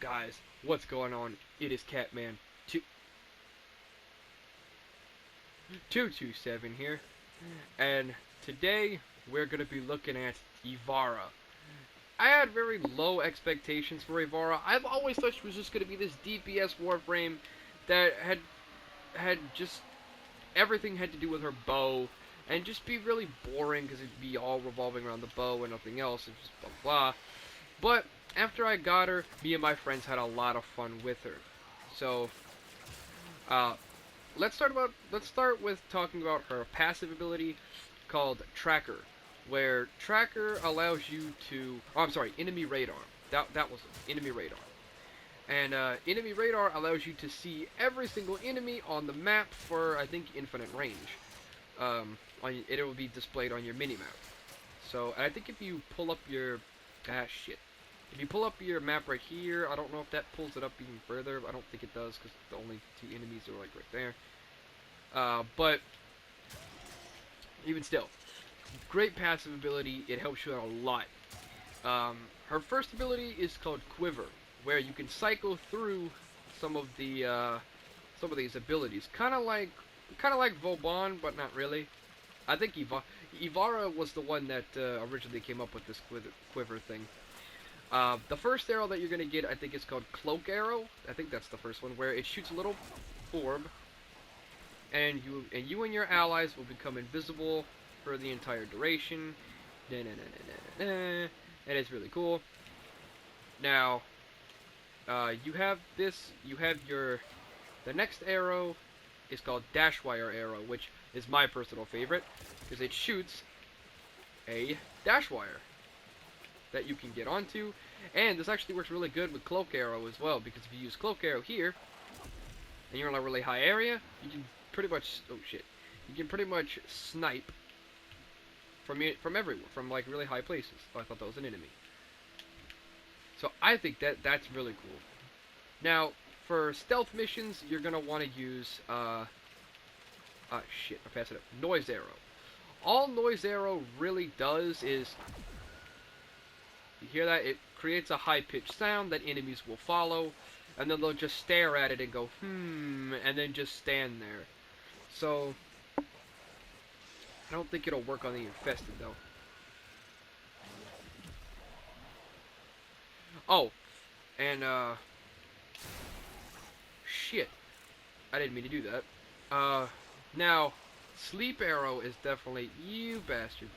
guys? What's going on? It is Catman 227 here, and today we're gonna be looking at Ivara. I had very low expectations for Ivara. I've always thought she was just gonna be this DPS Warframe that had just everything had to do with her bow, and just be really boring because it'd be all revolving around the bow and nothing else, and just blah blah. But after I got her, me and my friends had a lot of fun with her. So, uh, let's start with talking about her passive ability called Tracker, where Tracker allows you to. Oh, I'm sorry, Enemy Radar. That was it, Enemy Radar. And Enemy Radar allows you to see every single enemy on the map for, I think, infinite range. It will be displayed on your minimap. So, and I think if you pull up your if you pull up your map right here, I don't know if that pulls it up even further. I don't think it does because the only two enemies are like right there. But even still, great passive ability. It helps you out a lot. Her first ability is called Quiver, where you can cycle through some of these abilities, kind of like Vauban, but not really. I think Ivara was the one that originally came up with this quiver thing. The first arrow that you're gonna get, I think, is called Cloak Arrow. I think that's the first one, where it shoots a little orb, and you and your allies will become invisible for the entire duration. And it's really cool. Now, you have this. You have the next arrow is called Dash Wire Arrow, which is my personal favorite because it shoots a dash wire that you can get onto, and this actually works really good with Cloak Arrow as well, because if you use Cloak Arrow here and you're in a really high area, you can pretty much you can pretty much snipe from everywhere, from like really high places. Oh, I thought that was an enemy. So I think that's really cool. Now, for stealth missions, you're gonna want to use I passed it up. Noise Arrow. All Noise Arrow really does is, you hear that? It creates a high-pitched sound that enemies will follow, and then they'll just stare at it and go, and then just stand there. So, I don't think it'll work on the Infested, though. Oh, and, shit. I didn't mean to do that. Now, Sleep Arrow is definitely, you bastard.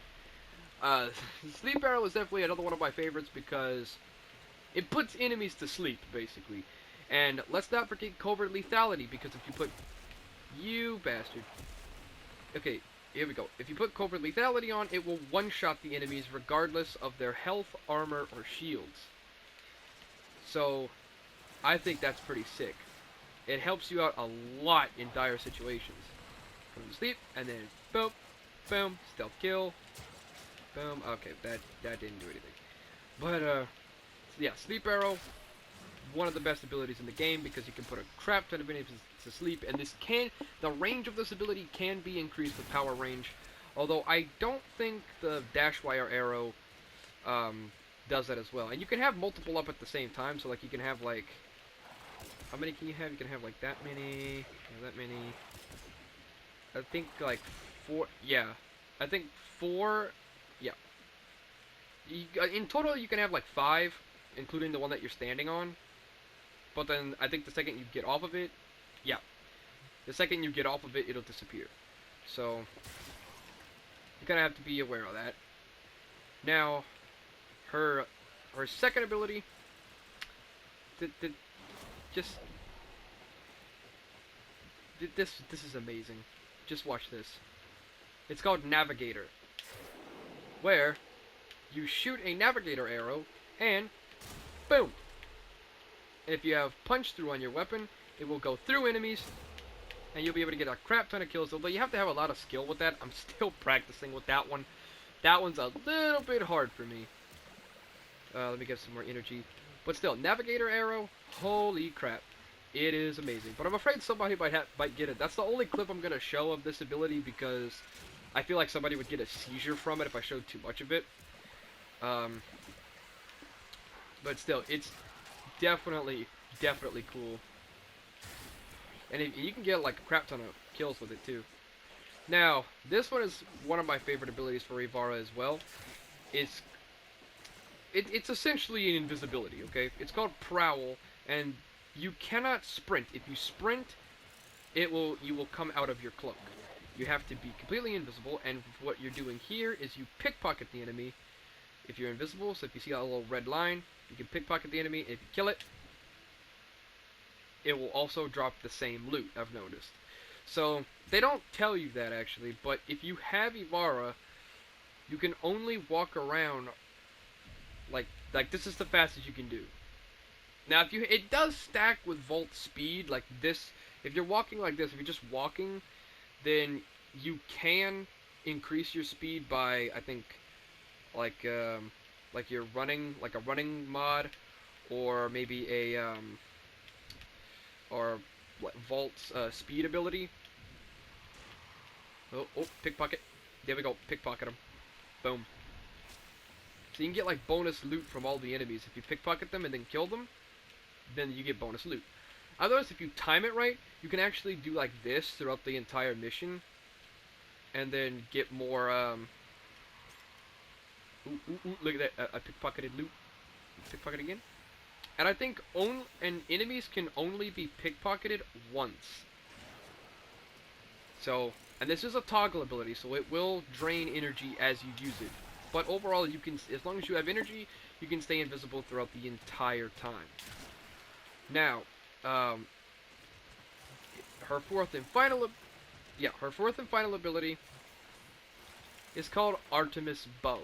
Sleep Arrow is definitely another one of my favorites because it puts enemies to sleep, basically. And let's not forget Covert Lethality, because if you put... You bastard. Okay, here we go. If you put Covert Lethality on, it will one-shot the enemies regardless of their health, armor, or shields. So, I think that's pretty sick. It helps you out a lot in dire situations. Come to sleep, and then boom, boom, stealth kill. Boom. Okay, that didn't do anything. But, yeah, Sleep Arrow, one of the best abilities in the game because you can put a crap ton of enemies to sleep, and the range of this ability can be increased with power range, although I don't think the Dash Wire Arrow, does that as well. And you can have multiple up at the same time, so, like, you can have, like, how many can you have? You can have, like, that many, that many, I think, like, 4, yeah, I think 4, yeah. In total, you can have like 5, including the one that you're standing on. But then, I think the second you get off of it, yeah. The second you get off of it, it'll disappear. So, you kind of have to be aware of that. Now, her second ability, this is amazing. Just watch this. It's called Navigator, where you shoot a Navigator arrow, and boom! If you have punch through on your weapon, it will go through enemies, and you'll be able to get a crap ton of kills, although you have to have a lot of skill with that. I'm still practicing with that one. That one's a little bit hard for me. Let me get some more energy. But still, Navigator arrow, holy crap. It is amazing. But I'm afraid somebody might get it. That's the only clip I'm going to show of this ability because I feel like somebody would get a seizure from it if I showed too much of it. But still, it's definitely, definitely cool. And you can get like a crap ton of kills with it too. Now, this one is one of my favorite abilities for Ivara as well. It's it's essentially an invisibility, okay? It's called Prowl, and you cannot sprint. If you sprint, you will come out of your cloak. You have to be completely invisible, and what you're doing here is you pickpocket the enemy if you're invisible. So if you see a little red line, you can pickpocket the enemy, and if you kill it, it will also drop the same loot, I've noticed. So, they don't tell you that actually, but if you have Ivara, you can only walk around like this is the fastest you can do. Now, if you it does stack with Volt speed like this. If you're walking like this, if you're just walking, then you can increase your speed by I think like you're running like a running mod or maybe a or Volt's speed ability. Oh, pickpocket. There we go. Pickpocket him. Boom. So you can get like bonus loot from all the enemies. If you pickpocket them and then kill them, then you get bonus loot. Otherwise, if you time it right, you can actually do like this throughout the entire mission, and then get more. Look at that! I pickpocketed loot. Pickpocket again. And I think enemies can only be pickpocketed once. So, and this is a toggle ability, so it will drain energy as you use it. But overall, you can, as long as you have energy, you can stay invisible throughout the entire time. Now, her fourth and final ability is called Artemis Bow.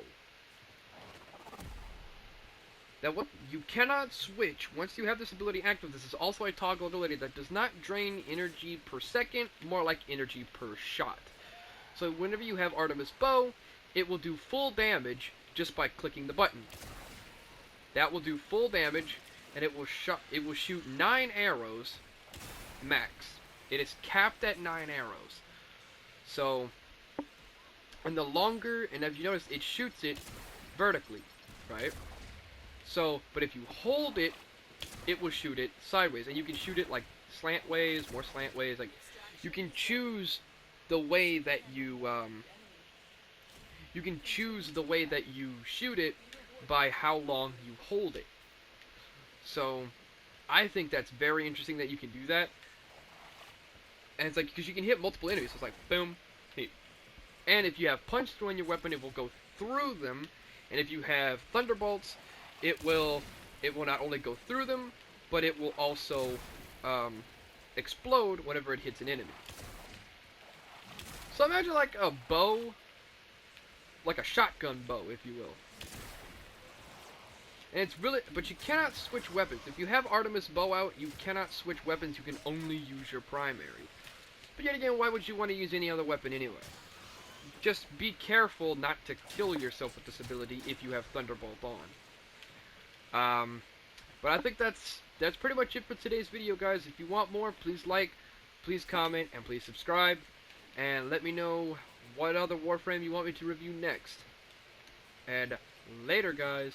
Now, what you cannot switch once you have this ability active. This is also a toggle ability that does not drain energy per second, more like energy per shot. So whenever you have Artemis Bow, it will do full damage just by clicking the button. That will do full damage, and it will shoot 9 arrows max. It is capped at 9 arrows. So, and the longer, and as you notice, it shoots it vertically, right? So, but if you hold it, it will shoot it sideways, and you can shoot it like slant ways, more slant ways. Like you can choose the way that you shoot it by how long you hold it. So, I think that's very interesting that you can do that. And it's like because you can hit multiple enemies. So it's like boom, hit. And if you have punch through on your weapon, it will go through them. And if you have thunderbolts, it will not only go through them, but it will also explode whenever it hits an enemy. So imagine like a bow, like a shotgun bow, if you will. And it's really, but you cannot switch weapons. If you have Artemis Bow out, you cannot switch weapons. You can only use your primary. But yet again, why would you want to use any other weapon anyway? Just be careful not to kill yourself with this ability if you have Thunderbolt on. But I think that's pretty much it for today's video, guys. If you want more, please like, please comment, and please subscribe. And let me know what other Warframe you want me to review next. And later, guys.